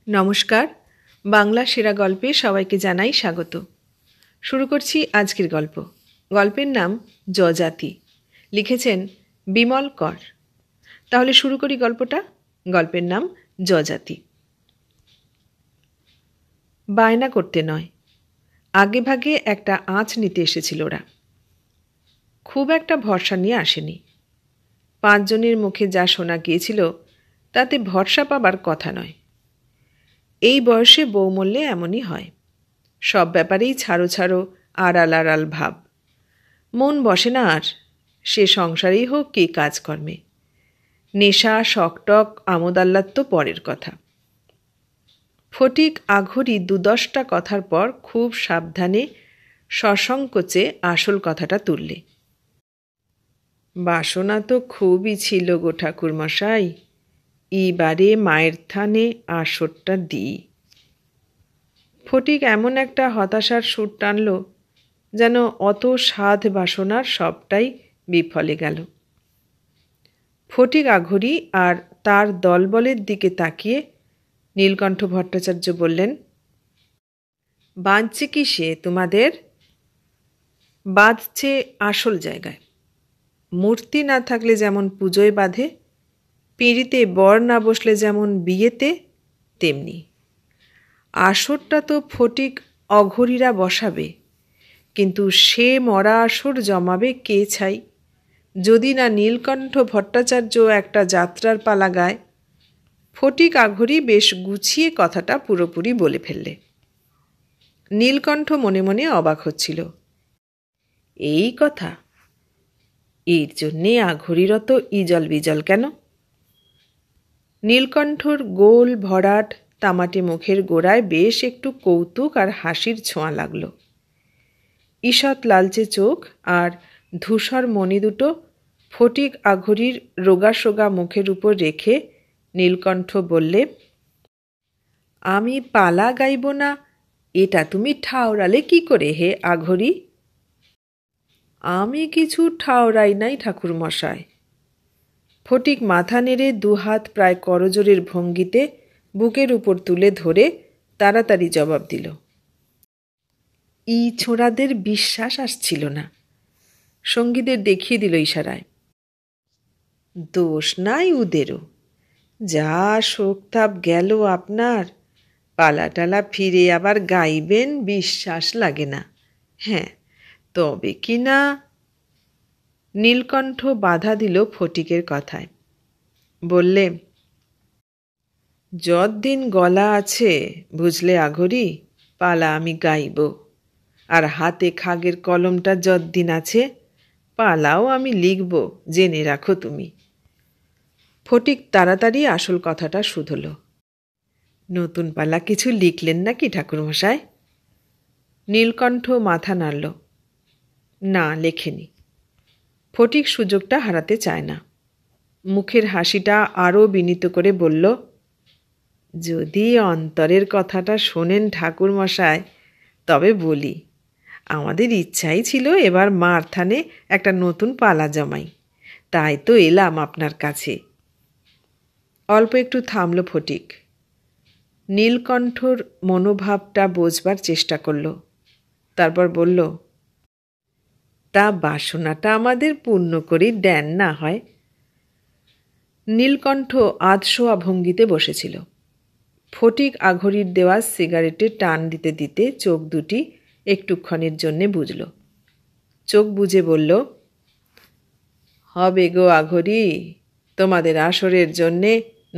নমস্কার, বাংলা সেরা গল্পে সবাইকে জানাই স্বাগত। শুরু করছি আজকের গল্প। গল্পের নাম যজাতি, লিখেছেন বিমল কর। তাহলে শুরু করি গল্পটা। গল্পের নাম যজাতি। বায়না করতে নয়, আগে ভাগে একটা আঁচ নিতে এসেছিল ওরা। খুব একটা ভরসা নিয়ে আসেনি। 5 জনের মুখে যা শোনা গিয়েছিল তাতে ভরসা পাবার কথা নয়। এই বয়সে বউ মরলে এমনই হয়, সব ব্যাপারেই ছাড়ো ছাড়ো, আড়াল আড়াল ভাব। মন বসে না আর, সে সংসারেই হোক কি কাজকর্মে। নেশা শকটক আমোদ আহ্লাদ তো পরের কথা। ফটিক আঘড়ি 2-10টা কথার পর খুব সাবধানে সসংকোচে আসল কথাটা তুললে। বাসনা তো খুবই ছিল গো ঠাকুরমশাই, এইবারে মায়ের থানে আসরটা দিই। ফটিক এমন একটা হতাশার সুর টানল যেন অত সাধ বাসনার সবটাই বিফলে গেল। ফটিক আঘড়ি আর তার দলবলের দিকে তাকিয়ে নীলকণ্ঠ ভট্টাচার্য বললেন, বাঁধছে কি সে তোমাদের? বাঁধছে আসল জায়গায়। মূর্তি না থাকলে যেমন পুজোয় বাঁধে, পিঁড়িতে বর না বসলে যেমন বিয়েতে, তেমনি আসরটা তো ফটিক অঘরীরা বসাবে, কিন্তু সে মরা আসর জমাবে কে ছাই? যদি না নীলকণ্ঠ ভট্টাচার্য একটা যাত্রার পালা গায়। ফটিক আঘড়ি বেশ গুছিয়ে কথাটা পুরোপুরি বলে ফেললে। নীলকণ্ঠ মনে মনে অবাক হচ্ছিল। এই কথা, এর জন্যে আঘড়ির অত ইজল বিজল কেন? নীলকণ্ঠর গোল ভরাট তামাটে মুখের গোড়ায় বেশ একটু কৌতুক আর হাসির ছোঁয়া লাগল। ঈষৎ লালচে চোখ আর ধূসর মণি দুটো ফটিক আঘড়ির রোগাসোগা মুখের উপর রেখে নীলকণ্ঠ বললে, আমি পালা গাইব না, এটা তুমি ঠাওরালে কি করে হে আঘড়ি? আমি কিছু ঠাওরাই নাই ঠাকুরমশাই। ফটিক মাথা নেড়ে 2 হাত প্রায় করজোড়ের ভঙ্গিতে বুকের উপর তুলে ধরে তাড়াতাড়ি জবাব দিল। ছোঁড়াদের বিশ্বাস আসছিল না। সঙ্গীদের দেখিয়ে দিল ইশারায়। দোষ নাই উদেরও, যা শোকতাপ গেল আপনার, পালাটালা ফিরে আবার গাইবেন বিশ্বাস লাগে না। হ্যাঁ, তবে কি না? নীলকণ্ঠ বাধা দিল ফটিকের কথায়। বললে, যতদিন গলা আছে বুঝলে আঘড়ি, পালা আমি গাইব। আর হাতে খাগের কলমটা যতদিন আছে, পালাও আমি লিখব, জেনে রাখো তুমি। ফটিক তাড়াতাড়ি আসল কথাটা শুধল। নতুন পালা কিছু লিখলেন নাকি ঠাকুরমশাই? নীলকণ্ঠ মাথা নাড়ল। না, লেখেনি। ফটিক সুযোগটা হারাতে চায় না। মুখের হাসিটা আরও বিনীত করে বলল, যদি অন্তরের কথাটা শোনেন ঠাকুরমশাই, তবে বলি, আমাদের ইচ্ছাই ছিল এবার মার থানে একটা নতুন পালা জমাই, তাই তো এলাম আপনার কাছে। অল্প একটু থামল ফটিক। নীলকণ্ঠর মনোভাবটা বোঝবার চেষ্টা করল। তারপর বলল, তা বাসনাটা আমাদের পূর্ণ করেই দেন না হয়। নীলকণ্ঠ আধশোয়া ভঙ্গিতে বসেছিল। ফটিক আঘড়ির দেওয়া সিগারেটে টান দিতে দিতে চোখ দুটি একটুক্ষণের জন্যে বুঝল। চোখ বুজে বলল, হবে গো আঘড়ি, তোমাদের আসরের জন্যে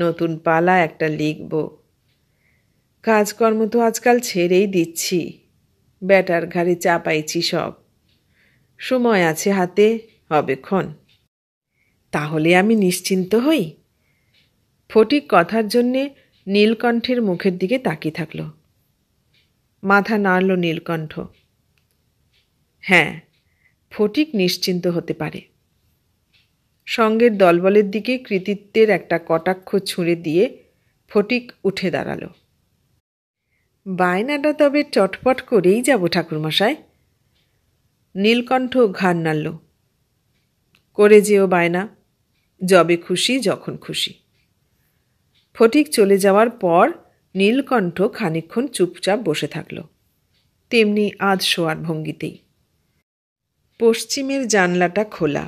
নতুন পালা একটা লিখব। কাজকর্ম তো আজকাল ছেড়েই দিচ্ছি, ব্যাটার ঘাড়ে চাপাইছি সব। সময় আছে হাতে, হবেক্ষণ। তাহলে আমি নিশ্চিন্ত হই। ফটিক কথার জন্যে নীলকণ্ঠের মুখের দিকে তাকিয়ে থাকল। মাথা নাড়ল নীলকণ্ঠ। হ্যাঁ, ফটিক নিশ্চিন্ত হতে পারে। সঙ্গের দলবলের দিকে কৃতিত্বের একটা কটাক্ষ ছুঁড়ে দিয়ে ফটিক উঠে দাঁড়াল। বায়নাটা তবে চটপট করেই যাব ঠাকুরমশাই। নীলকণ্ঠ ঘাড় নাড়ল। করে যেও বায়না, যবে খুশি যখন খুশি। ফটিক চলে যাওয়ার পর নীলকণ্ঠ খানিকক্ষণ চুপচাপ বসে থাকল, তেমনি আধ শোয়ার ভঙ্গিতেই। পশ্চিমের জানলাটা খোলা।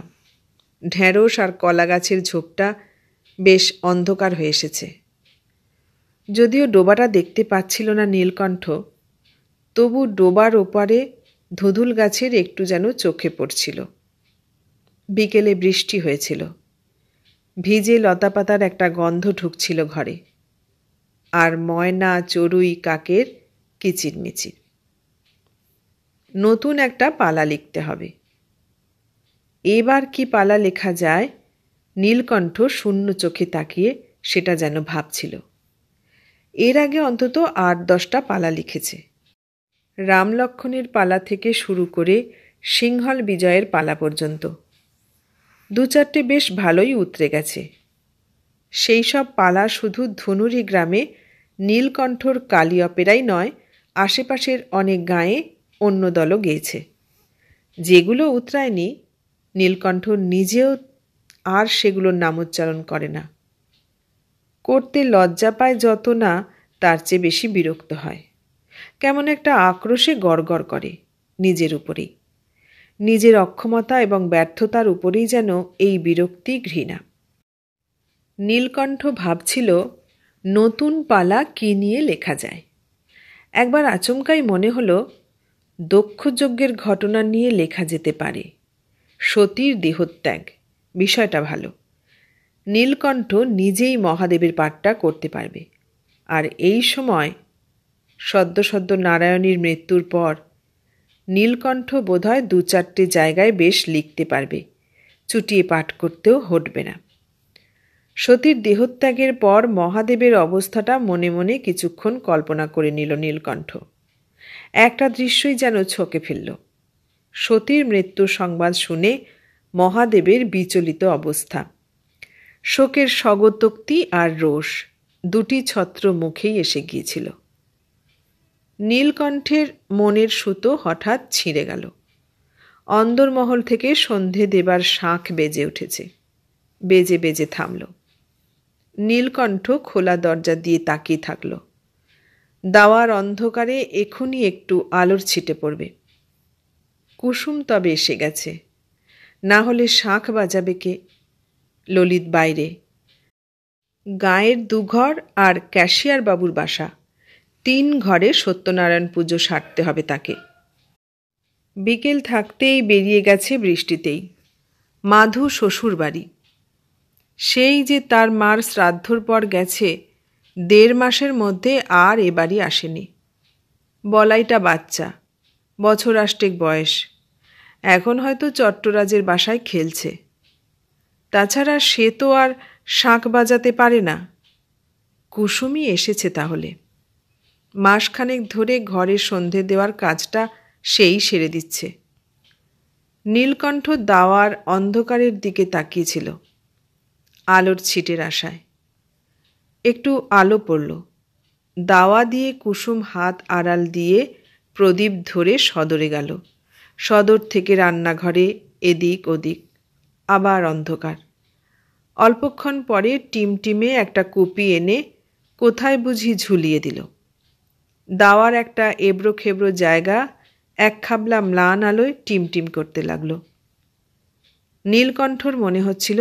ঢেঁড়স আর কলা গাছের ঝোপটা বেশ অন্ধকার হয়ে এসেছে। যদিও ডোবাটা দেখতে পাচ্ছিল না নীলকণ্ঠ, তবু ডোবার ওপারে ধুধুল গাছের একটু যেন চোখে পড়ছিল। বিকেলে বৃষ্টি হয়েছিল। ভিজে লতাপাতার একটা গন্ধ ঢুকছিল ঘরে, আর ময়না চড়ুই কাকের কিচিরমিচির। নতুন একটা পালা লিখতে হবে। এবার কি পালা লেখা যায়, নীলকণ্ঠ শূন্য চোখে তাকিয়ে সেটা যেন ভাবছিল। এর আগে অন্তত ৮-১০টা পালা লিখেছে। রামলক্ষণের পালা থেকে শুরু করে সিংহল বিজয়ের পালা পর্যন্ত ২-৪টে বেশ ভালোই উতরে গেছে। সেই সব পালা শুধু ধুনুরি গ্রামে নীলকণ্ঠর কালী অপেরাই নয়, আশেপাশের অনেক গাঁয়ে অন্য দলও গেয়েছে। যেগুলো উতরায়নি, নীলকণ্ঠ নিজেও আর সেগুলোর নামোচ্চারণ করে না। করতে লজ্জা পায় যত না, তার চেয়ে বেশি বিরক্ত হয়। কেমন একটা আক্রোশে গড়গড় করে নিজের উপরেই। নিজের অক্ষমতা এবং ব্যর্থতার উপরেই যেন এই বিরক্তি, ঘৃণা। নীলকণ্ঠ ভাবছিল নতুন পালা কী নিয়ে লেখা যায়। একবার আচমকাই মনে হলো দক্ষযজ্ঞের ঘটনা নিয়ে লেখা যেতে পারে। সতীর দেহত্যাগ, বিষয়টা ভালো। নীলকণ্ঠ নিজেই মহাদেবের পাঠটা করতে পারবে। আর এই সময় সদ্য সদ্য নারায়ণীর মৃত্যুর পর নীলকণ্ঠ বোধহয় ২-৪টে জায়গায় বেশ লিখতে পারবে, চুটিয়ে পাঠ করতেও হটবে না। সতীর দেহত্যাগের পর মহাদেবের অবস্থাটা মনে মনে কিছুক্ষণ কল্পনা করে নিল নীলকণ্ঠ। একটা দৃশ্যই যেন ছকে ফেলল। সতীর মৃত্যুর সংবাদ শুনে মহাদেবের বিচলিত অবস্থা, শোকের স্বগতোক্তি আর রোষ, দুটি ছত্র মুখেই এসে গিয়েছিল। নীলকণ্ঠের মনের সুতো হঠাৎ ছিঁড়ে গেল। অন্দরমহল থেকে সন্ধে দেবার শাঁখ বেজে উঠেছে। বেজে বেজে থামল। নীলকণ্ঠ খোলা দরজা দিয়ে তাকিয়ে থাকল। দাওয়ার অন্ধকারে এখনই একটু আলোর ছিটে পড়বে। কুসুম তবে এসে গেছে, না হলে শাঁখ বাজাবে কে? ললিত বাইরে। গাঁয়ের ২ ঘর আর ক্যাশিয়ার বাবুর বাসা, ৩ ঘরে সত্যনারায়ণ পুজো সারতে হবে তাকে। বিকেল থাকতেই বেরিয়ে গেছে বৃষ্টিতেই। মাধু শ্বশুর বাড়ি। সেই যে তার মার শ্রাদ্ধর পর গেছে, ১.৫ মাসের মধ্যে আর এ বাড়ি আসেনি। বলাইটা বাচ্চা, বছর ৮ বয়স। এখন হয়তো চট্টরাজের বাসায় খেলছে। তাছাড়া সে তো আর শাঁখ বাজাতে পারে না। কুসুমই এসেছে তাহলে। মাসখানেক ধরে ঘরে সন্ধে দেওয়ার কাজটা সেই সেরে দিচ্ছে। নীলকণ্ঠ দাওয়ার অন্ধকারের দিকে তাকিয়েছিল আলোর ছিটের আশায়। একটু আলো পড়ল। দাওয়া দিয়ে কুসুম হাত আড়াল দিয়ে প্রদীপ ধরে সদরে গেল। সদর থেকে রান্নাঘরে, এদিক ওদিক, আবার অন্ধকার। অল্পক্ষণ পরে টিমটিমে একটা কুপি এনে কোথায় বুঝি ঝুলিয়ে দিল। দাওয়ার একটা এবড়ো খেবড়ো জায়গা এক খাবলা ম্লান আলোয় টিমটিম করতে লাগল। নীলকণ্ঠর মনে হচ্ছিল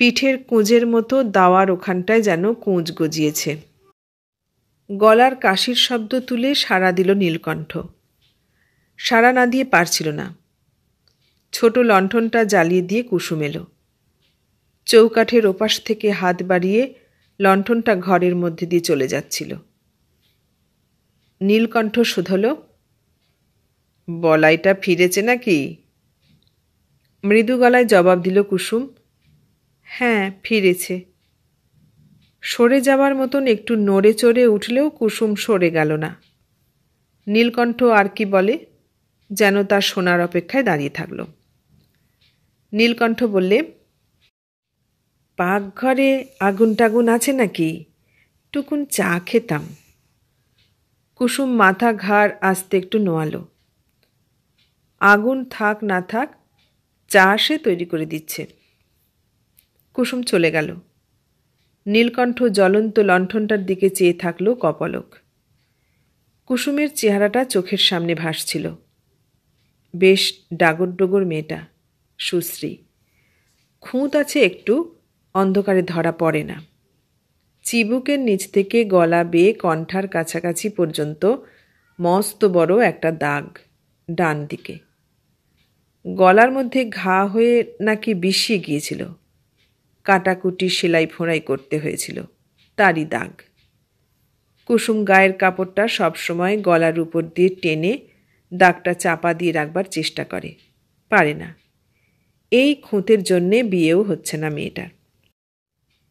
পিঠের কুঁজের মতো দাওয়ার ওখানটায় যেন কুঁজ গজিয়েছে। গলার কাশির শব্দ তুলে সাড়া দিল নীলকণ্ঠ। সাড়া না দিয়ে পারছিল না। ছোট লণ্ঠনটা জ্বালিয়ে দিয়ে কুসুম এলো। চৌকাঠের ওপাশ থেকে হাত বাড়িয়ে লণ্ঠনটা ঘরের মধ্যে দিয়ে চলে যাচ্ছিল। নীলকণ্ঠ শুধল, বলাইটা ফিরেছে নাকি? মৃদু গলায় জবাব দিল কুসুম, হ্যাঁ ফিরেছে। সরে যাবার মতন একটু নড়ে চড়ে উঠলেও কুসুম সরে গেল না। নীলকণ্ঠ আর কি বলে, যেন তার শোনার অপেক্ষায় দাঁড়িয়ে থাকল। নীলকণ্ঠ বললে, পাকঘরে আগুন টাগুন আছে নাকি? টুকুন চা খেতাম। কুসুম মাথা ঘাড় আস্তে একটু নোয়ালো। আগুন থাক না থাক, চা সে তৈরি করে দিচ্ছে। কুসুম চলে গেল। নীলকণ্ঠ জ্বলন্ত লণ্ঠনটার দিকে চেয়ে থাকল কপলক। কুসুমের চেহারাটা চোখের সামনে ভাসছিল। বেশ ডাগর ডোগর মেয়েটা, সুশ্রী, খুঁত আছে একটু, অন্ধকারে ধরা পড়ে না। চিবুকের নিচ থেকে গলা বেয়ে কণ্ঠার কাছাকাছি পর্যন্ত মস্ত বড় একটা দাগ ডান দিকে। গলার মধ্যে ঘা হয়ে নাকি বিষিয়ে গিয়েছিল, কাটাকুটি সেলাই ফোঁড়াই করতে হয়েছিল, তারই দাগ। কুসুম গায়ের কাপড়টা সবসময় গলার উপর দিয়ে টেনে দাগটা চাপা দিয়ে রাখবার চেষ্টা করে, পারে না। এই খুঁতের জন্যে বিয়েও হচ্ছে না মেয়েটার।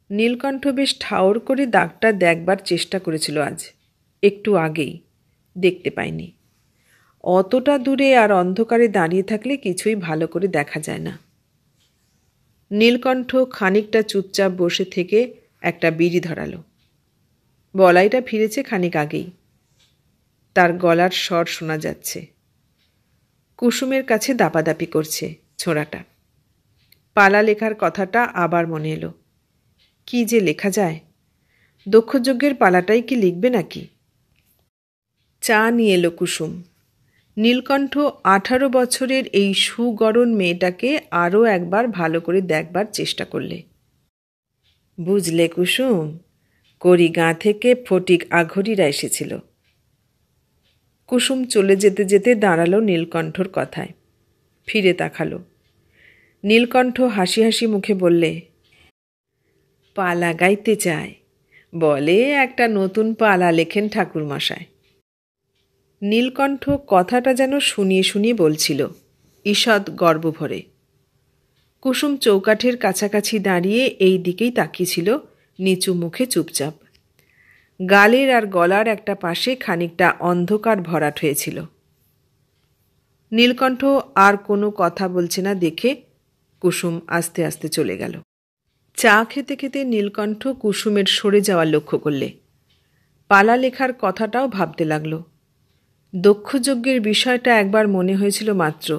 নীলকণ্ঠ বেশ ঠাউর করে দাগটা দেখবার চেষ্টা করেছিল আজ, একটু আগেই, দেখতে পায়নি। অতটা দূরে আর অন্ধকারে দাঁড়িয়ে থাকলে কিছুই ভালো করে দেখা যায় না। নীলকণ্ঠ খানিকটা চুপচাপ বসে থেকে একটা বিড়ি ধরালো। বলাইটা ফিরেছে খানিক আগেই, তার গলার স্বর শোনা যাচ্ছে। কুসুমের কাছে দাপাদাপি করছে ছোঁড়াটা। পালা লেখার কথাটা আবার মনে এলো। কি যে লেখা যায়, দক্ষযজ্ঞের পালাটাই কি লিখবে নাকি? চা নিয়ে এলো কুসুম। নীলকণ্ঠ 18 বছরের এই সুগরণ মেয়েটাকে আরও একবার ভালো করে দেখবার চেষ্টা করলে। বুঝলে কুসুম, কড়িগাঁ থেকে ফটিক আঘরিরা এসেছিল। কুসুম চলে যেতে যেতে দাঁড়ালো নীলকণ্ঠর কথায়, ফিরে তাকালো। নীলকণ্ঠ হাসি হাসি মুখে বললে, পালা গাইতে চায়, বলে একটা নতুন পালা লেখেন ঠাকুরমশায়। নীলকণ্ঠ কথাটা যেন শুনিয়ে শুনিয়ে বলছিল, ঈষৎ গর্ব ভরে। কুসুম চৌকাঠের কাছাকাছি দাঁড়িয়ে এই দিকেই তাকিয়েছিল, নিচু মুখে চুপচাপ। গালের আর গলার একটা পাশে খানিকটা অন্ধকার ভরাট হয়েছিল। নীলকণ্ঠ আর কোনো কথা বলছে না দেখে কুসুম আস্তে আস্তে চলে গেল। চা খেতে খেতে নীলকণ্ঠ কুসুমের সরে যাওয়ার লক্ষ্য করলে। পালা লেখার কথাটাও ভাবতে লাগল। দক্ষযজ্ঞের বিষয়টা একবার মনে হয়েছিল মাত্র,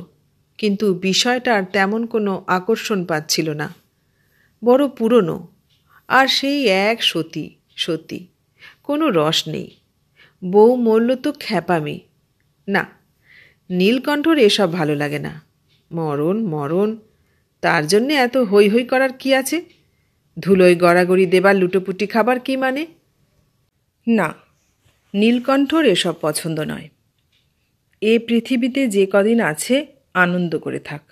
কিন্তু বিষয়টার তেমন কোনো আকর্ষণ পাচ্ছিল না। বড় পুরনো, আর সেই এক সতী সতী, কোনো রস নেই। বউ মরল তো খ্যাপামি। না, নীলকণ্ঠর এসব ভালো লাগে না। মরণ মরণ, তার জন্যে এত হৈ হৈ করার কি আছে? ধুলোয় গড়াগড়ি দেবার লুটোপুটি খাবার কি মানে? না, নীলকণ্ঠর এসব পছন্দ নয়। এ পৃথিবীতে যে কদিন আছে আনন্দ করে থাক,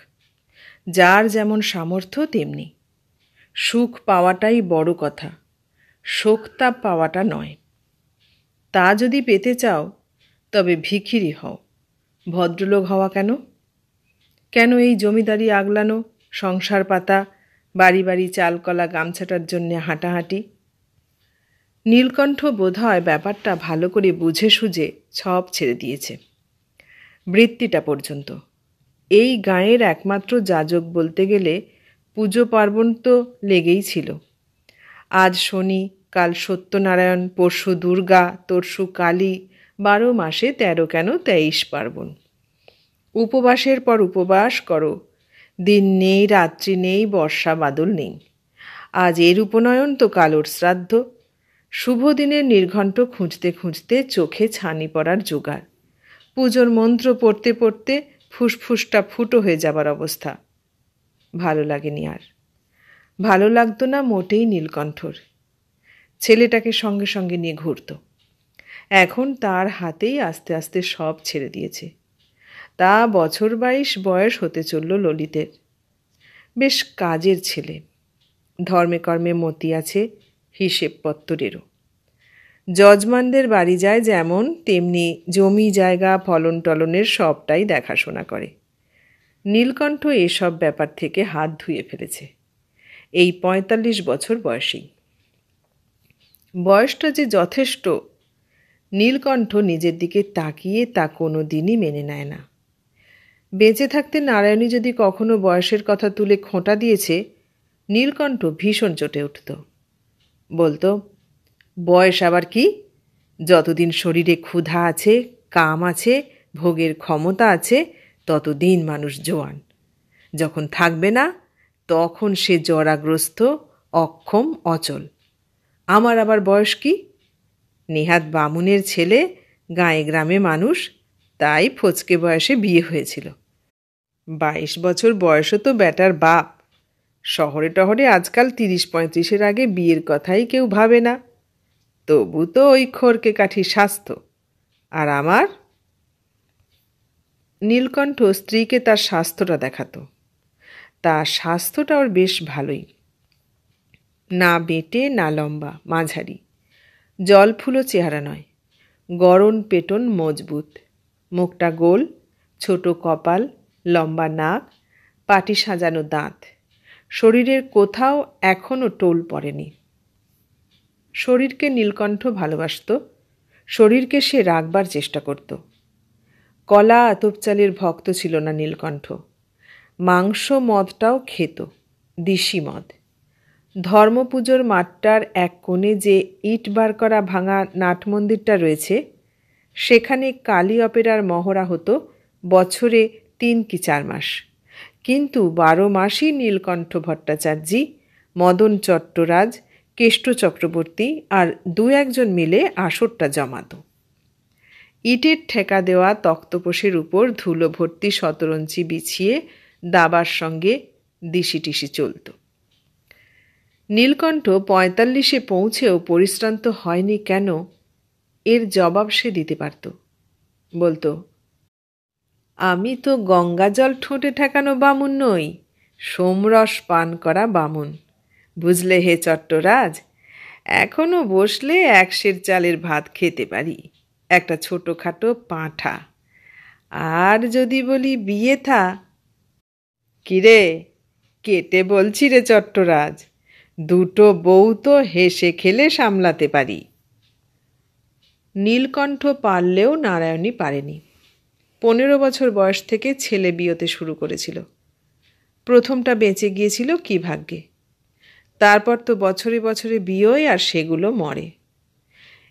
যার যেমন সামর্থ্য তেমনি। সুখ পাওয়াটাই বড় কথা, শোকতাপ পাওয়াটা নয়। তা যদি পেতে চাও তবে ভিখিরি হও, ভদ্রলোক হওয়া কেন? কেন এই জমিদারি আগলানো, সংসার পাতা, বাড়ি বাড়ি চালকলা গামছাটার জন্যে হাঁটাহাঁটি? নীলকণ্ঠ বোধহয় ব্যাপারটা ভালো করে বুঝে সুঝে সব ছেড়ে দিয়েছে, বৃত্তিটা পর্যন্ত। এই গাঁয়ের একমাত্র যাজক বলতে গেলে পুজো পার্বণ তো লেগেই ছিল। আজ শনি, কাল সত্যনারায়ণ, পরশু দুর্গা, তরশু কালী, 12 মাসে 13 কেন 23 পার্বণ। উপবাসের পর উপবাস করো, দিন নেই, রাত্রি নেই, বর্ষা বাদল নেই। আজ এর উপনয়ন তো কাল ওর শ্রাদ্ধ। শুভ দিনের নির্ঘণ্ট খুঁজতে খুঁজতে চোখে ছানি পড়ার জোগাড়। পুজোর মন্ত্র পড়তে পড়তে ফুসফুসটা ফুটো হয়ে যাবার অবস্থা। ভালো লাগেনি আর। ভালো লাগতো না মোটেই নীলকণ্ঠর। ছেলেটাকে সঙ্গে সঙ্গে নিয়ে ঘুরত। এখন তার হাতেই আস্তে আস্তে সব ছেড়ে দিয়েছে। তা বছর 22 বয়স হতে চলল ললিতের। বেশ কাজের ছেলে, ধর্মে কর্মে মতি আছে, হিসেবপত্তরেরও। যজমানদের বাড়ি যায় যেমন, তেমনি জমি জায়গা ফলন টলনের সবটাই দেখাশোনা করে। নীলকণ্ঠ এসব ব্যাপার থেকে হাত ধুয়ে ফেলেছে এই 45 বছর বয়সেই। বয়সটা যে যথেষ্ট, নীলকণ্ঠ নিজের দিকে তাকিয়ে তা কোনো দিনই মেনে নেয় না। বেঁচে থাকতে নারায়ণী যদি কখনো বয়সের কথা তুলে খোঁটা দিয়েছে, নীলকণ্ঠ ভীষণ চটে উঠত। বলতো, বয়স আবার কি? যতদিন শরীরে ক্ষুধা আছে, কাম আছে, ভোগের ক্ষমতা আছে, ততদিন মানুষ জোয়ান। যখন থাকবে না, তখন সে জরাগ্রস্ত, অক্ষম, অচল। আমার আবার বয়স কি? নেহাত বামুনের ছেলে, গাঁয়ে গ্রামে মানুষ, তাই ফচকে বয়সে বিয়ে হয়েছিল। 22 বছর বয়সও তো ব্যাটার বাপ। শহরে টহরে আজকাল 30-35-এর আগে বিয়ের কথাই কেউ ভাবে না। তবু তো ওই খড়কে কাঠি স্বাস্থ্য। আর আমার? নীলকণ্ঠ স্ত্রীকে তার স্বাস্থ্যটা দেখাতো। তার স্বাস্থ্যটা ওর বেশ ভালোই, না বেঁটে না লম্বা, মাঝারি, জলফুলো চেহারা নয়, গড়ন পেটন মজবুত, মুখটা গোল, ছোট কপাল, লম্বা নাক, পাটি সাজানো দাঁত, শরীরের কোথাও এখনও টোল পড়েনি। শরীরকে নীলকণ্ঠ ভালোবাসত, শরীরকে সে রাখবার চেষ্টা করত। কলা আতপ চালের ভক্ত ছিল না নীলকণ্ঠ। মাংস মদটাও খেত, দিশি মদ। ধর্মপুজোর মাঠটার এক কোণে যে ইট বার করা ভাঙা নাট মন্দিরটা রয়েছে, সেখানে কালী অপেরার মহড়া হতো বছরে 3 কি 4 মাস। কিন্তু 12 মাসই নীলকণ্ঠ ভট্টাচার্যি, মদন চট্টরাজ, কেষ্ট চক্রবর্তী আর 2-1 মিলে আসরটা জমাত। ইটের ঠেকা দেওয়া তক্তপোষের উপর ধুলো ভর্তি শতরঞ্চি বিছিয়ে দাবার সঙ্গে দিশিটিশি চলত। নীলকণ্ঠ 45-এ পৌঁছেও পরিশ্রান্ত হয়নি কেন, এর জবাব সে দিতে পারত। বলতো, আমি তো গঙ্গা জল ঠোঁটে ঠেকানো বামুন নই, সোমরস পান করা বামুন। বুঝলে হে চট্টরাজ, এখনো বসলে 1 সের চালের ভাত খেতে পারি, একটা ছোটোখাটো পাঁঠা। আর যদি বলি বিয়ে থা। কিরে, কেটে বলছি রে চট্টরাজ, 2টো বউ তো হেসে খেলে সামলাতে পারি। নীলকণ্ঠ পারলেও নারায়ণী পারেনি। 15 বছর বয়স থেকে ছেলে বিয়েতে শুরু করেছিল। প্রথমটা বেঁচে গিয়েছিল কি ভাগ্যে। তারপর তো বছরে বছরে বিয়েই, আর সেগুলো মরে।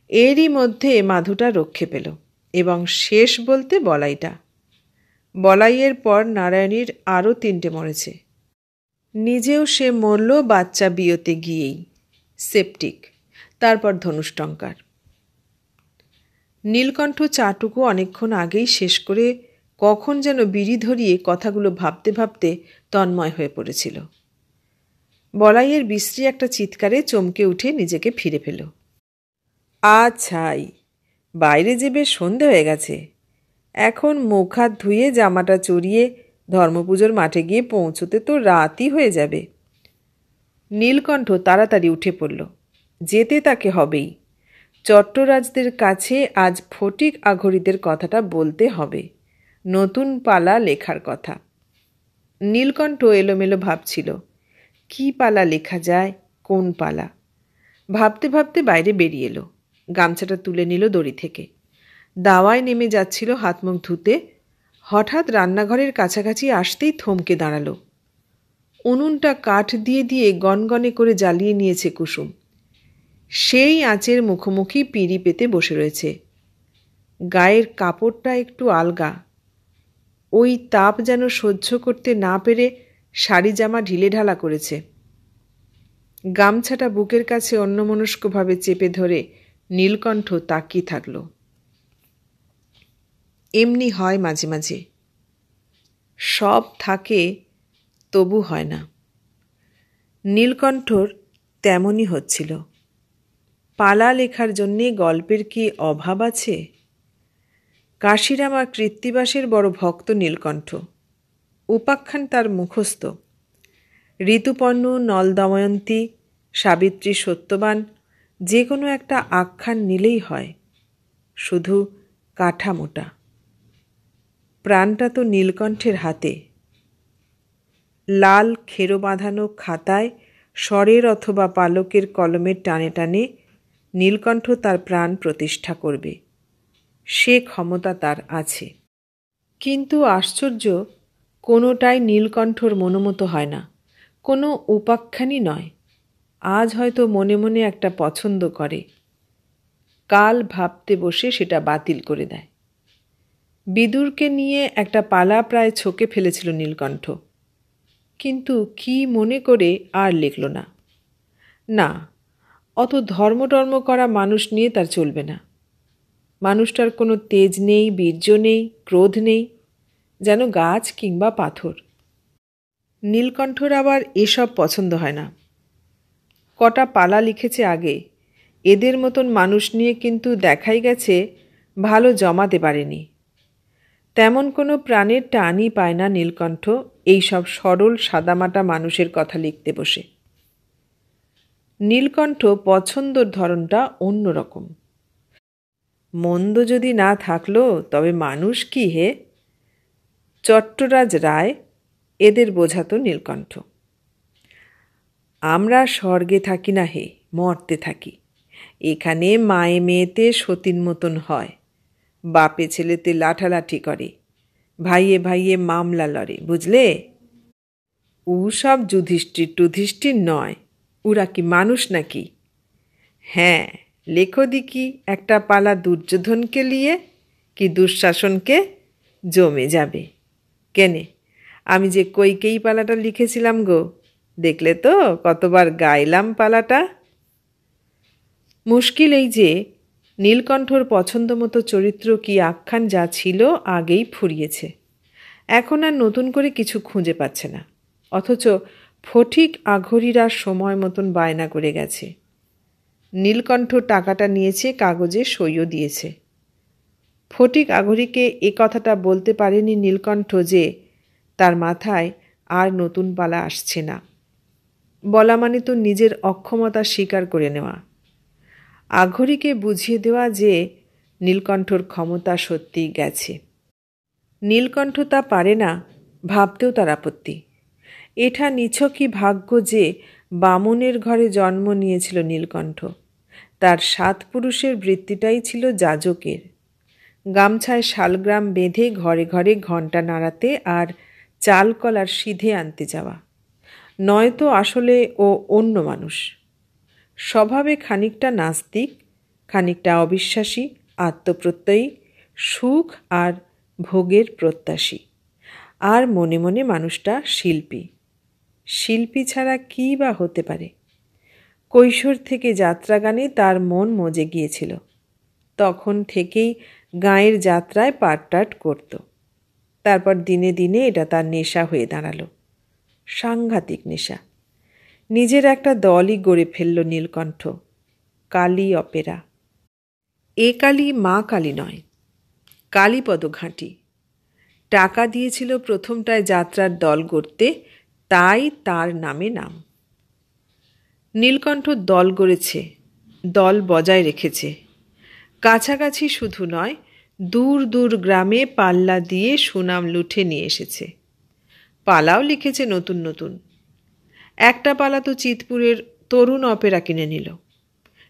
এরই মধ্যে মাধুটা রক্ষে পেল, এবং শেষ বলতে বলাইটা। বলাইয়ের পর নারায়ণীর আরও 3টে মরেছে। নিজেও সে মরল বাচ্চা বিয়েতে গিয়েই, সেপটিক, তারপর ধনুষ্টঙ্কার। নীলকণ্ঠ চাটুকু অনেকক্ষণ আগেই শেষ করে কখন যেন বিড়ি ধরিয়ে কথাগুলো ভাবতে ভাবতে তন্ময় হয়ে পড়েছিল। বলাইয়ের বিশ্রী একটা চিৎকারে চমকে উঠে নিজেকে ফিরে পেল। আচ্ছাই, বাইরে যে বেশ সন্ধে হয়ে গেছে, এখন মুখ হাত ধুয়ে জামাটা চড়িয়ে ধর্মপুজোর মাঠে গিয়ে পৌঁছতে তো রাতই হয়ে যাবে। নীলকণ্ঠ তাড়াতাড়ি উঠে পড়ল। যেতে তাকে হবেই। চট্টরাজদের কাছে আজ ফটিক আঘরিদের কথাটা বলতে হবে, নতুন পালা লেখার কথা। নীলকণ্ঠ এলোমেলো ভাবছিল, কি পালা লেখা যায়, কোন পালা। ভাবতে ভাবতে বাইরে বেরিয়ে এলো। গামছাটা তুলে নিল দড়ি থেকে। দাওয়ায় নেমে যাচ্ছিল হাত মুখ ধুতে, হঠাৎ রান্নাঘরের কাছাকাছি আসতেই থমকে দাঁড়ালো। উনুনটা কাঠ দিয়ে দিয়ে গনগনে করে জ্বালিয়ে নিয়েছে কুসুম। সেই আঁচের মুখোমুখি পিঁড়ি পেতে বসে রয়েছে। গায়ের কাপড়টা একটু আলগা। ওই তাপ যেন সহ্য করতে না পেরে শাড়ি জামা ঢিলেঢালা করেছে। গামছাটা বুকের কাছে অন্যমনস্কভাবে চেপে ধরে নীলকণ্ঠ তাকিয়ে থাকল। এমনি হয় মাঝে মাঝে, সব থাকে তবু হয় না। নীলকণ্ঠর তেমনই হচ্ছিল। পালা লেখার জন্যে গল্পের কি অভাব আছে? কাশিরাম আর কৃত্তিবাসের বড় ভক্ত নীলকণ্ঠ। উপাখ্যান তার মুখস্থ। ঋতুপর্ণ, নল দময়ন্তী, সাবিত্রী, সত্যবান, যে কোনো একটা আখ্যান নিলেই হয়, শুধু কাঠামোটা। প্রাণটা তো নীলকণ্ঠের হাতে। লাল খেরো বাঁধানো খাতায় স্বরের অথবা পালকের কলমের টানে টানে নীলকণ্ঠ তার প্রাণ প্রতিষ্ঠা করবে, সে ক্ষমতা তার আছে। কিন্তু আশ্চর্য, কোনোটাই নীলকণ্ঠর মনোমতো হয় না, কোনো উপাখ্যানই নয়। আজ হয়তো মনে মনে একটা পছন্দ করে, কাল ভাবতে বসে সেটা বাতিল করে দেয়। বিদুরকে নিয়ে একটা পালা প্রায় ছকে ফেলেছিল নীলকণ্ঠ, কিন্তু কি মনে করে আর লিখল না। না, অত ধর্ম করা মানুষ নিয়ে তার চলবে না। মানুষটার কোনো তেজ নেই, বীর্য নেই, ক্রোধ নেই, যেন গাছ কিংবা পাথর। নীলকণ্ঠর আবার এসব পছন্দ হয় না। কটা পালা লিখেছে আগে, এদের মতন মানুষ নিয়ে কিন্তু দেখাই গেছে ভালো জমাতে পারেনি। তেমন কোনো প্রাণের টানই পায় না নীলকণ্ঠ এইসব সরল সাদামাটা মানুষের কথা লিখতে বসে। নীলকণ্ঠ পছন্দর ধরনটা অন্যরকম। মন্দ যদি না থাকলো তবে মানুষ কি হে? চট্টরাজ রায় এদের বোঝাতো নীলকণ্ঠ। আমরা স্বর্গে থাকি না হে, মর্তে থাকি। এখানে মায়ে মেয়েতে সতীন মতন হয়, বাপে ছেলেতে লাঠালাঠি করে, ভাইয়ে ভাইয়ে মামলা লড়ে, বুঝলে? ও সব যুধিষ্ঠির নয়। ওরা কি মানুষ নাকি? হ্যাঁ, লেখো দিকি একটা পালা দুর্যোধনকে নিয়ে, কি দুঃশাসনকে, জমে যাবে। কেনে, আমি যে কইকেই পালাটা লিখেছিলাম গো, দেখলে তো কতবার গাইলাম পালাটা। মুশকিল এই যে নীলকণ্ঠর পছন্দ মতো চরিত্র কি আখ্যান যা ছিল আগেই ফুরিয়েছে, এখন আর নতুন করে কিছু খুঁজে পাচ্ছে না। অথচ ফটিক আঘরীরা সময় মতন বায়না করে গেছে। নীলকণ্ঠ টাকাটা নিয়েছে, কাগজে সইও দিয়েছে। ফটিক আঘরীকে এ কথাটা বলতে পারেনি নীলকণ্ঠ যে তার মাথায় আর নতুন পালা আসছে না। বলা মানে তো নিজের অক্ষমতা স্বীকার করে নেওয়া, আঘরীকে বুঝিয়ে দেওয়া যে নীলকণ্ঠর ক্ষমতা সত্যিই গেছে। নীলকণ্ঠ তা পারে না, ভাবতেও তার আপত্তি। এটা নিছকই ভাগ্য যে বামুনের ঘরে জন্ম নিয়েছিল নীলকণ্ঠ। তার 7 পুরুষের বৃত্তিটাই ছিল যাজকের। গামছায় শালগ্রাম বেঁধে ঘরে ঘরে ঘণ্টা নাড়াতে আর চাল কলার সিধে আনতে যাওয়া। নয়তো আসলে ও অন্য মানুষ। স্বভাবে খানিকটা নাস্তিক, খানিকটা অবিশ্বাসী, আত্মপ্রত্যয়ী, সুখ আর ভোগের প্রত্যাশী। আর মনে মনে মানুষটা শিল্পী। শিল্পী ছাড়া কী বা হতে পারে? কৈশোর থেকে যাত্রাগানে তার মন মজে গিয়েছিল। তখন থেকেই গাঁয়ের যাত্রায় পাটটাট করত। তারপর দিনে দিনে এটা তার নেশা হয়ে দাঁড়ালো, সাংঘাতিক নেশা। নিজের একটা দলই গড়ে ফেলল নীলকণ্ঠ, কালী অপেরা। এ কালী মা কালী নয়, কালীপদ ঘাঁটি। টাকা দিয়েছিল প্রথমটায় যাত্রার দল গড়তে, তাই তার নামে নাম। নীলকণ্ঠ দল গড়েছে, দল বজায় রেখেছে। কাছাকাছি শুধু নয়, দূর দূর গ্রামে পাল্লা দিয়ে সুনাম লুঠে নিয়ে এসেছে। পালাও লিখেছে নতুন নতুন। একটা পালা তো চিতপুরের তরুণ অপেরা কিনে নিল।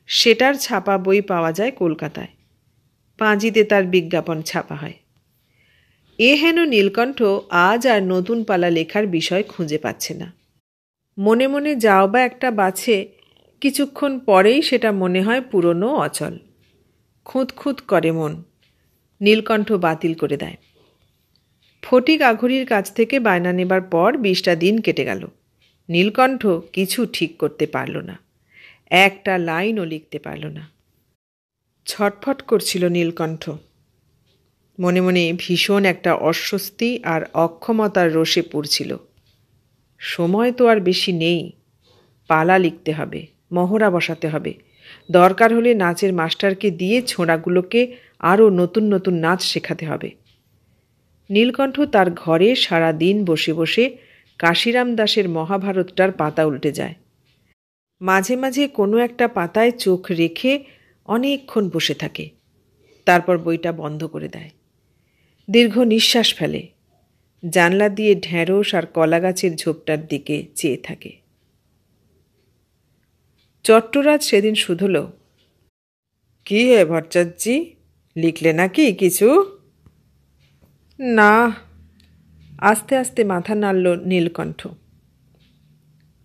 সেটার ছাপা বই পাওয়া যায় কলকাতায়। পাঁজিতে তার বিজ্ঞাপন ছাপা হয়। এ হেন নীলকণ্ঠ আজ আর নতুন পালা লেখার বিষয় খুঁজে পাচ্ছে না। মনে মনে যাও বা একটা বাছে, কিছুক্ষণ পরেই সেটা মনে হয় পুরনো, অচল। খুঁত করে মন। নীলকণ্ঠ বাতিল করে দেয়। ফটিক আঘরীর কাছ থেকে বায়না নেবার পর 20টা দিন কেটে গেল। নীলকণ্ঠ কিছু ঠিক করতে পারল না, একটা লাইনও লিখতে পারল না। ছটফট করছিল নীলকণ্ঠ। মনে মনে ভীষণ একটা অস্বস্তি আর অক্ষমতার রোষে পড়ছিল। সময় তো আর বেশি নেই। পালা লিখতে হবে, মহড়া বসাতে হবে, দরকার হলে নাচের মাস্টারকে দিয়ে ছোঁড়াগুলোকে আরও নতুন নতুন নাচ শেখাতে হবে। নীলকণ্ঠ তার ঘরে সারা দিন বসে বসে কাশিরাম দাসের মহাভারতটার পাতা উল্টে যায়। মাঝে মাঝে কোনো একটা পাতায় চোখ রেখে অনেকক্ষণ বসে থাকে, তারপর বইটা বন্ধ করে দেয়। দীর্ঘ নিঃশ্বাস ফেলে, জানলা দিয়ে ঢেঁড়স আর কলা গাছের ঝোপটার দিকে চেয়ে থাকে। চট্টরাজ সেদিন শুধল, কি হে ভট্টাচার্যি, লিখলে নাকি কিছু? না। আস্তে আস্তে মাথা নাড়ল নীলকণ্ঠ।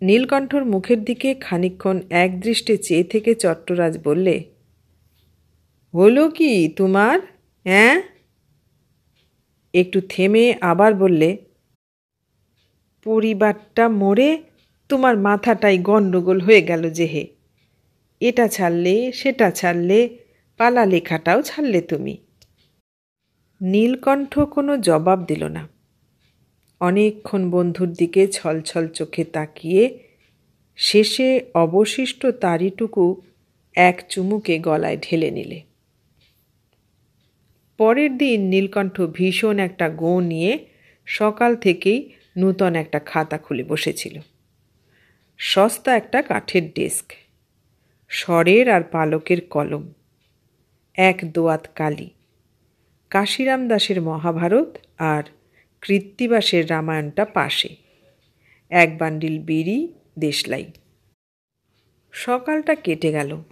নীলকণ্ঠর মুখের দিকে খানিকক্ষণ একদৃষ্টে চেয়ে থেকে চট্টরাজ বললে, হলো কি তোমার, হ্যাঁ? একটু থেমে আবার বললে, পরিবারটা মরে তোমার মাথাটাই গণ্ডগোল হয়ে গেল যে হে। এটা ছাড়লে সেটা ছাড়লে, পালা লেখাটাও ছাড়লে তুমি। নীলকণ্ঠ কোনো জবাব দিল না। অনেকক্ষণ বন্ধুর দিকে ছলছল চোখে তাকিয়ে শেষে অবশিষ্ট তারিটুকু এক চুমুকে গলায় ঢেলে নিলে। পরের দিন নীলকণ্ঠ ভীষণ একটা গোঁ নিয়ে সকাল থেকেই নূতন একটা খাতা খুলে বসেছিল। সস্তা একটা কাঠের ডেস্ক, স্বরের আর পালকের কলম, এক দোয়াত কালি, কাশিরাম দাসের মহাভারত আর কৃত্তিবাসের রামায়ণটা পাশে, এক বান্ডিল বিড়ি, দেশলাই। সকালটা কেটে গেল।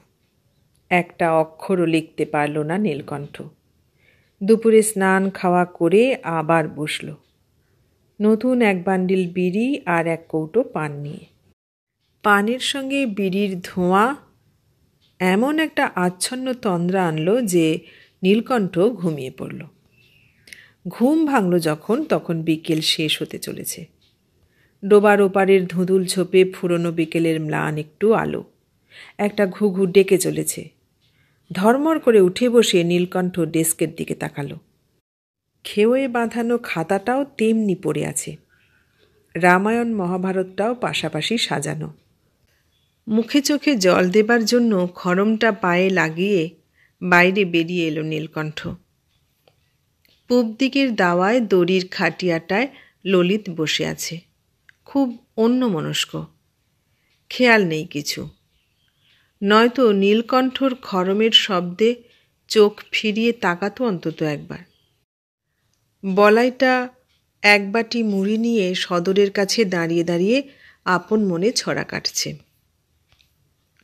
একটা অক্ষরও লিখতে পারল না নীলকণ্ঠ। দুপুরে স্নান খাওয়া করে আবার বসল, নতুন এক বান্ডিল বিড়ি আর এক কৌটো পান নিয়ে। পানের সঙ্গে বিড়ির ধোঁয়া এমন একটা আচ্ছন্ন তন্দ্রা আনলো যে নীলকণ্ঠ ঘুমিয়ে পড়ল। ঘুম ভাঙল যখন, তখন বিকেল শেষ হতে চলেছে। ডোবার ওপারের ধুঁদুল ছোপে ফুরনো বিকেলের ম্লান একটু আলো, একটা ঘুঘু ডেকে চলেছে। ধর্মর করে উঠে বসে নীলকণ্ঠ ডেস্কের দিকে তাকালো। খেয়ে বাঁধানো খাতাটাও তেমনি পড়ে আছে, রামায়ণ মহাভারতটাও পাশাপাশি সাজানো। মুখে চোখে জল দেবার জন্য খড়মটা পায়ে লাগিয়ে বাইরে বেরিয়ে এলো নীলকণ্ঠ। পূব দিকের দাওয়ায় দড়ির খাটিয়াটায় ললিত বসে আছে, খুব অন্যমনস্ক, খেয়াল নেই কিছু। নয়তো নীলকণ্ঠর খড়মের শব্দে চোখ ফিরিয়ে তাকাতো অন্তত একবার। বলাইটা এক বাটি মুড়ি নিয়ে সদরের কাছে দাঁড়িয়ে দাঁড়িয়ে আপন মনে ছড়া কাটছে।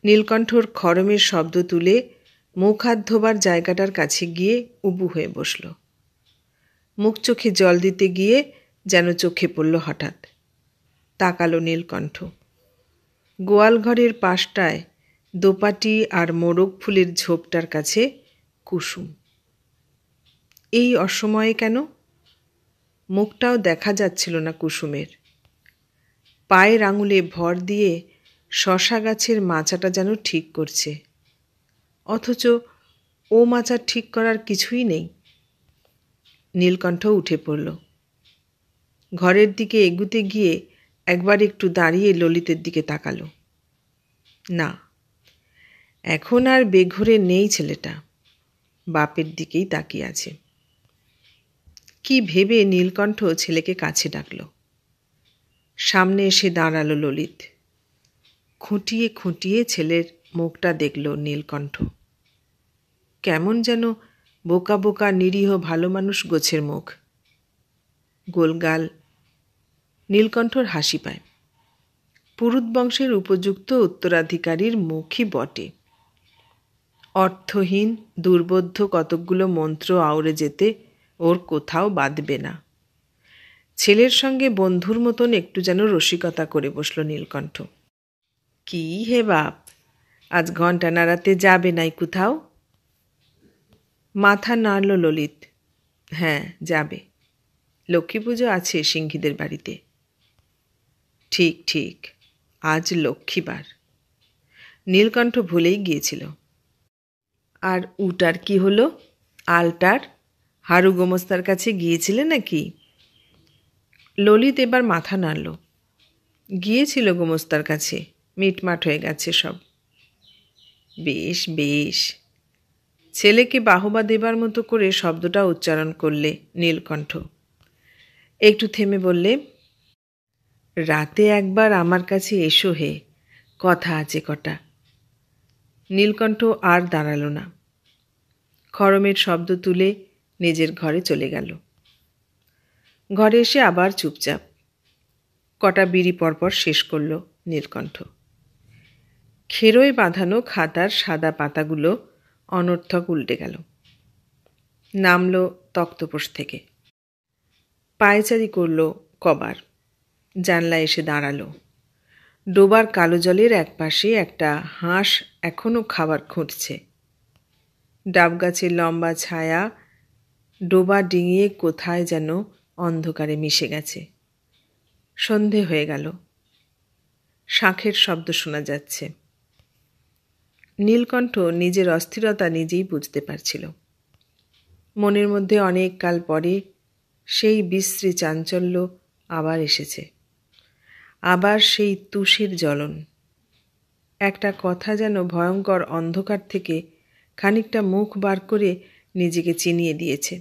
নীলকণ্ঠর খড়মের শব্দ তুলে মুখ হাত ধোবার জায়গাটার কাছে গিয়ে উবু হয়ে বসল। মুখ চোখে জল দিতে গিয়ে যেন চোখে পড়ল হঠাৎ। তাকালো নীলকণ্ঠ। গোয়ালঘরের পাশটায় দোপাটি আর মোরগ ফুলের ঝোপটার কাছে কুসুম। এই অসময়ে কেন? মুখটাও দেখা যাচ্ছিল না কুসুমের। পায়ের আঙুলে ভর দিয়ে শশা গাছের মাচাটা যেন ঠিক করছে, অথচ ও মাচা ঠিক করার কিছুই নেই। নীলকণ্ঠ উঠে পড়ল। ঘরের দিকে এগুতে গিয়ে একবার একটু দাঁড়িয়ে ললিতের দিকে তাকালো। না, এখন আর বেঘরে নেই ছেলেটা, বাপের দিকেই তাকিয়ে আছে। কি ভেবে নীলকণ্ঠ ছেলেকে কাছে ডাকল। সামনে এসে দাঁড়ালো ললিত। খুঁটিয়ে খুঁটিয়ে ছেলের মুখটা দেখল নীলকণ্ঠ। কেমন যেন বোকা বোকা নিরীহ ভালো মানুষ গোছের মুখ, গোলগাল। নীলকণ্ঠর হাসি পায়। পুরুত বংশের উপযুক্ত উত্তরাধিকারীর মুখই বটে। অর্থহীন দুর্বোধ্য কতকগুলো মন্ত্র আউড়ে যেতে ওর কোথাও বাঁধবে না। ছেলের সঙ্গে বন্ধুর মতন একটু যেন রসিকতা করে বসল নীলকণ্ঠ। কি হে বাপ, আজ ঘণ্টা নাড়াতে যাবে নাই কোথাও? মাথা নাড়ল ললিত। হ্যাঁ, যাবে। লক্ষ্মী পুজো আছে সিংহীদের বাড়িতে। ঠিক ঠিক, আজ লক্ষ্মীবার। নীলকণ্ঠ ভুলেই গিয়েছিল। আর উটার কি হলো? আলটার হারু গোমস্তার কাছে গিয়েছিলে নাকি? ললিত এবার মাথা নাড়ল। গিয়েছিল গোমস্তার কাছে, মিটমাট হয়ে গেছে সব। বেশ বেশ। ছেলেকে বাহবা দেবার মতো করে শব্দটা উচ্চারণ করলে নীলকণ্ঠ। একটু থেমে বললে, রাতে একবার আমার কাছে এসো হে, কথা আছে কটা। নীলকণ্ঠ আর দাঁড়াল না। খড়মের শব্দ তুলে নিজের ঘরে চলে গেল। ঘরে এসে আবার চুপচাপ। কটা বিড়ি পরপর শেষ করল নীলকণ্ঠ। খেরোয় বাঁধানো খাতার সাদা পাতাগুলো অনর্থক উল্টে গেল। নামল তক্তপোষ থেকে। পায়চারি করল কবার। জানলায় এসে দাঁড়ালো। ডোবার কালো জলের একপাশে একটা হাঁস এখনো খাবার খুঁটছে। ডাব গাছের লম্বা ছায়া ডোবা ডিঙিয়ে কোথায় যেন অন্ধকারে মিশে গেছে। সন্ধে হয়ে গেল। শাঁখের শব্দ শোনা যাচ্ছে। নীলকণ্ঠ নিজের অস্থিরতা নিজেই বুঝতে পারছিল। মনের মধ্যে অনেক কাল পরে সেই বিশ্রী চাঞ্চল্য আবার এসেছে, আবার সেই তুষের জ্বলন। একটা কথা যেন ভয়ঙ্কর অন্ধকার থেকে খানিকটা মুখ বার করে নিজেকে চিনিয়ে দিয়েছে।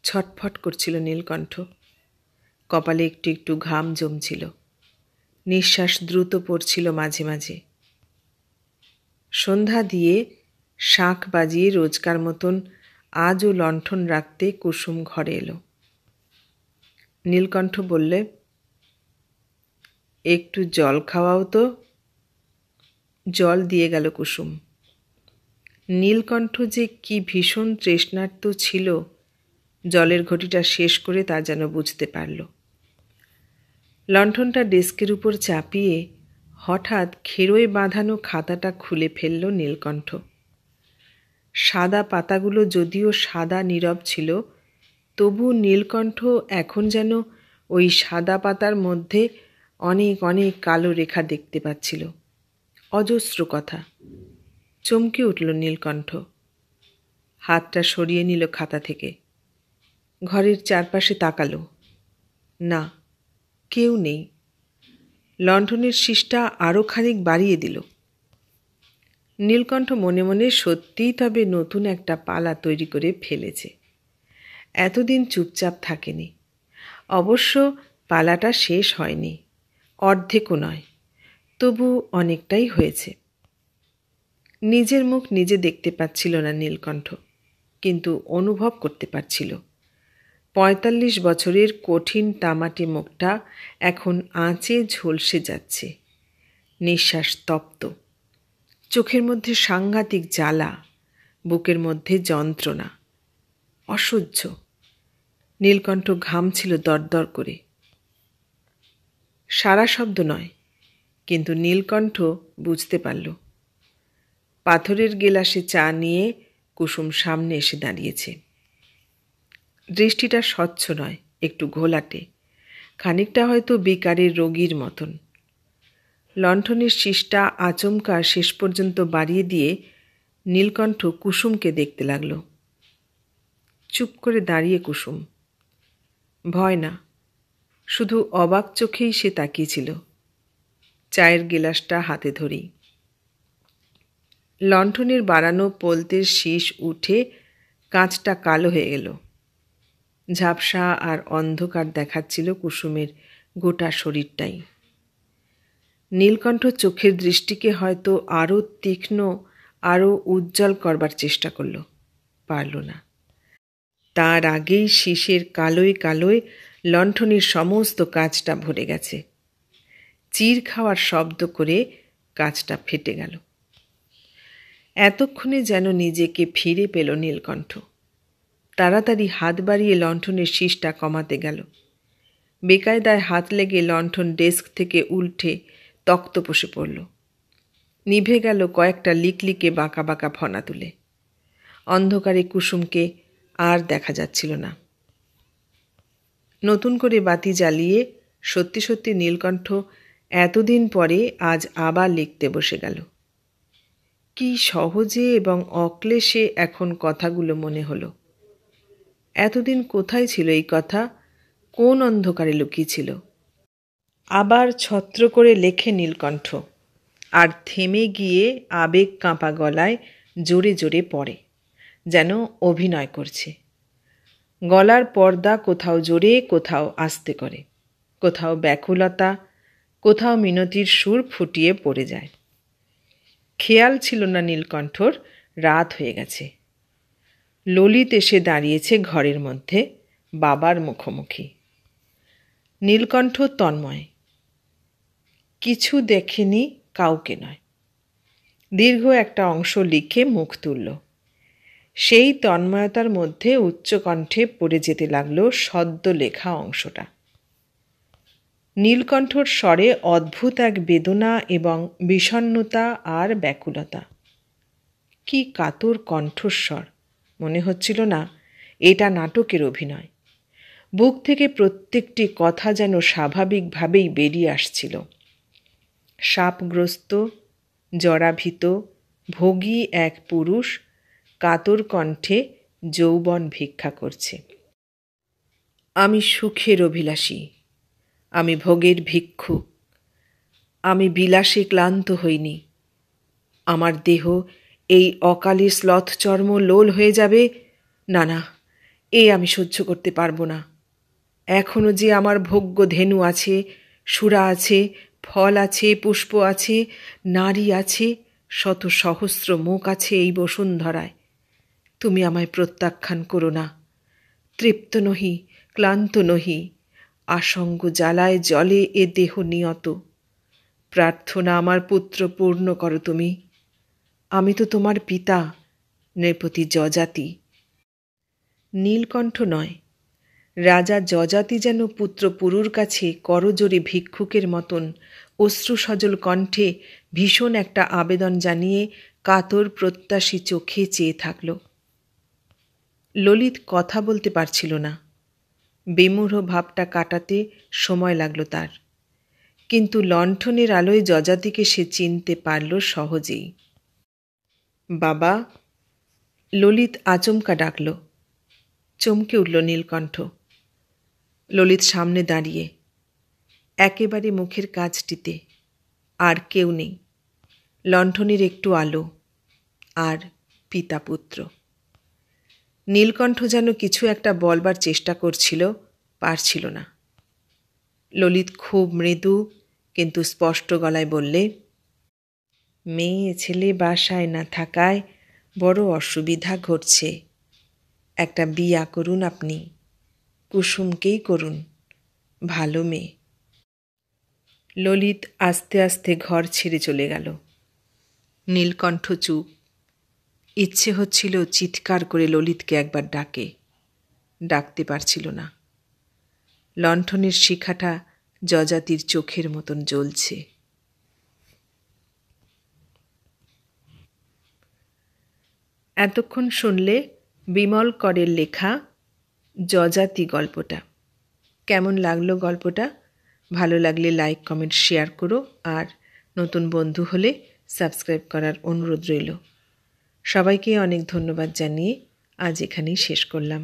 ছটফট করছিল নীলকণ্ঠ, কপালে একটু একটু ঘাম জমছিল, নিঃশ্বাস দ্রুত পড়ছিল মাঝে মাঝে। সন্ধ্যা দিয়ে শাঁখ বাজিয়ে রোজকার মতন আজও লণ্ঠন রাখতে কুসুম ঘরে এলো। নীলকণ্ঠ বললে, একটু জল খাওয়াও তো। জল দিয়ে গেল কুসুম। নীলকণ্ঠ যে কি ভীষণ তৃষ্ণার্ত ছিল, জলের ঘটিটা শেষ করে তা যেন বুঝতে পারল। লণ্ঠনটা ডেস্কের উপর চাপিয়ে হঠাৎ খেরোয় বাঁধানো খাতাটা খুলে ফেলল নীলকণ্ঠ। সাদা পাতাগুলো যদিও সাদা নীরব ছিল, তবু নীলকণ্ঠ এখন যেন ওই সাদা পাতার মধ্যে অনেক অনেক কালো রেখা দেখতে পাচ্ছিল। অজস্র কথা। চমকে উঠল নীলকণ্ঠ। হাতটা সরিয়ে নিল খাতা থেকে। ঘরের চারপাশে তাকালো। না, কেউ নেই। লণ্ঠনের শিসটা আরও খানিক বাড়িয়ে দিল। নীলকণ্ঠ মনে মনে সত্যিই তবে নতুন একটা পালা তৈরি করে ফেলেছে। এতদিন চুপচাপ থাকেনি। অবশ্য পালাটা শেষ হয়নি, অর্ধেকও নয়, তবু অনেকটাই হয়েছে। নিজের মুখ নিজে দেখতে পাচ্ছিল না নীলকণ্ঠ, কিন্তু অনুভব করতে পারছিল ৪৫ বছরের কঠিন তামাটে মুখটা এখন আঁচে ঝলসে যাচ্ছে। নিঃশ্বাস তপ্ত, চোখের মধ্যে সাংঘাতিক জ্বালা, বুকের মধ্যে যন্ত্রণা, অসহ্য। নীলকণ্ঠ ঘামছিল দরদর করে। সারা শব্দ নয়, কিন্তু নীলকণ্ঠ বুঝতে পারল। পাথরের গেলাসে চা নিয়ে কুসুম সামনে এসে দাঁড়িয়েছে। দৃষ্টিটা স্বচ্ছ নয়, একটু ঘোলাটে, খানিকটা হয়তো বিকারের রোগীর মতন। লণ্ঠনের শিসটা আচমকা শেষ পর্যন্ত বাড়িয়ে দিয়ে নীলকণ্ঠ কুসুমকে দেখতে লাগল। চুপ করে দাঁড়িয়ে কুসুম। ভয় না, শুধু অবাক চোখেই সে তাকিয়েছিল, চায়ের গেলাসটা হাতে ধরেই। লণ্ঠনের বাড়ানো পোলতের শীষ উঠে কাঁচটা কালো হয়ে গেল। ঝাপসা আর অন্ধকার দেখাচ্ছিল কুসুমের গোটা শরীরটাই। নীলকণ্ঠ চোখের দৃষ্টিকে হয়তো আরও তীক্ষ্ণ, আরও উজ্জ্বল করবার চেষ্টা করল, পারল না। তার আগেই শীষের কালোয় কালোয় লণ্ঠনের সমস্ত কাঁচটা ভরে গেছে। চির খাওয়ার শব্দ করে কাঁচটা ফেটে গেল। এতক্ষণে যেন নিজেকে ফিরে পেল নীলকণ্ঠ। তাড়াতাড়ি হাত বাড়িয়ে লণ্ঠনের শীষটা কমাতে গেল। বেকায়দায় হাত লেগে লণ্ঠন ডেস্ক থেকে উল্টে তক্তপোষে পড়ল। নিভে গেল কয়েকটা লিকলিকে বাঁকা বাঁকা ফনা তুলে। অন্ধকারে কুসুমকে আর দেখা যাচ্ছিল না। নতুন করে বাতি জ্বালিয়ে সত্যি সত্যি নীলকণ্ঠ এতদিন পরে আজ আবার লিখতে বসে গেল। কি সহজে এবং অক্লেশে এখন কথাগুলো মনে হলো। এতদিন কোথায় ছিল এই কথা? কোন অন্ধকারে লুকিয়েছিল? আবার ছত্র করে লেখে নীলকণ্ঠ, আর থেমে গিয়ে আবেগ কাঁপা গলায় জোরে জোরে পড়ে, যেন অভিনয় করছে। গলার পর্দা কোথাও জোরে, কোথাও আস্তে করে, কোথাও ব্যাকুলতা, কোথাও মিনতির সুর ফুটিয়ে পড়ে যায়। খেয়াল ছিল না নীলকণ্ঠর রাত হয়ে গেছে। ললিত এসে দাঁড়িয়েছে ঘরের মধ্যে, বাবার মুখোমুখি। নীলকণ্ঠ তন্ময়, কিছু দেখেনি, কাউকে নয়। দীর্ঘ একটা অংশ লিখে মুখ তুলল। সেই তন্ময়তার মধ্যে উচ্চকণ্ঠে পড়ে যেতে লাগলো সদ্য লেখা অংশটা। নীলকণ্ঠর স্বরে অদ্ভুত এক বেদনা এবং বিষণ্ণতা আর ব্যাকুলতা। কি কাতর কণ্ঠস্বর! মনে হচ্ছিল না এটা নাটকের অভিনয়। বুক থেকে প্রত্যেকটি কথা যেন স্বাভাবিকভাবেই বেরিয়ে আসছিল। সাপগ্রস্ত, জরাভীত, ভোগী এক পুরুষ কাতর কণ্ঠে যৌবন ভিক্ষা করছে। আমি সুখের অভিলাষী, আমি ভোগের ভিক্ষুক, আমি বিলাসে ক্লান্ত হইনি। আমার দেহ এই অকালে শ্লথচর্ম লোল হয়ে যাবে, না না, এ আমি সহ্য করতে পারবো না। এখনো যে আমার ভোগ্য ধেনু আছে, সুরা আছে, ফল আছে, পুষ্প আছে, নারী আছে, শত সহস্র মুখ আছে এই বসুন্ধরায়। তুমি আমায় প্রত্যাখ্যান করো না। তৃপ্ত নহি, ক্লান্ত নহি, আসঙ্গ জ্বালায় জলে এ দেহ নিয়ত। প্রার্থনা আমার পুত্র পূর্ণ করো তুমি। আমি তো তোমার পিতা, নৃপতি যজাতি। নীলকণ্ঠ নয়, রাজা যজাতি যেন পুত্র পুরুর কাছে করজোড়ে ভিক্ষুকের মতন অশ্রুসজল কণ্ঠে ভীষণ একটা আবেদন জানিয়ে কাতর প্রত্যাশী চোখে চেয়ে থাকল। ললিত কথা বলতে পারছিল না। বিমূঢ় ভাবটা কাটাতে সময় লাগল তার, কিন্তু লণ্ঠনের আলোয় যজাতিকে সে চিনতে পারল সহজেই। বাবা! ললিত আচমকা ডাকল। চমকে উঠল নীলকণ্ঠ। ললিত সামনে দাঁড়িয়ে, একেবারে মুখের কাছটিতে, আর কেউ নেই, লণ্ঠনের একটু আলো, আর পিতা পুত্র। নীলকণ্ঠ যেন কিছু একটা বলবার চেষ্টা করছিল, পারছিল না। ললিত খুব মৃদু কিন্তু স্পষ্ট গলায় বললে, মেয়ে ছেলে বাসায় না থাকায় বড় অসুবিধা ঘটছে। একটা বিয়া করুন আপনি, কুসুমকেই করুন, ভালো মেয়ে। ললিত আস্তে আস্তে ঘর ছেড়ে চলে গেল। নীলকণ্ঠ চুপ। ইচ্ছে হচ্ছিল চিৎকার করে ললিতকে একবার ডাকতে পারছিল না। লণ্ঠনের শিখাটা যজাতির চোখের মতন জ্বলছে। এতক্ষণ শুনলে বিমল করের লেখা যজাতি গল্পটা। কেমন লাগলো গল্পটা? ভালো লাগলে লাইক, কমেন্ট, শেয়ার করো, আর নতুন বন্ধু হলে সাবস্ক্রাইব করার অনুরোধ রইল। সবাইকে অনেক ধন্যবাদ জানিয়ে আজ এখানেই শেষ করলাম।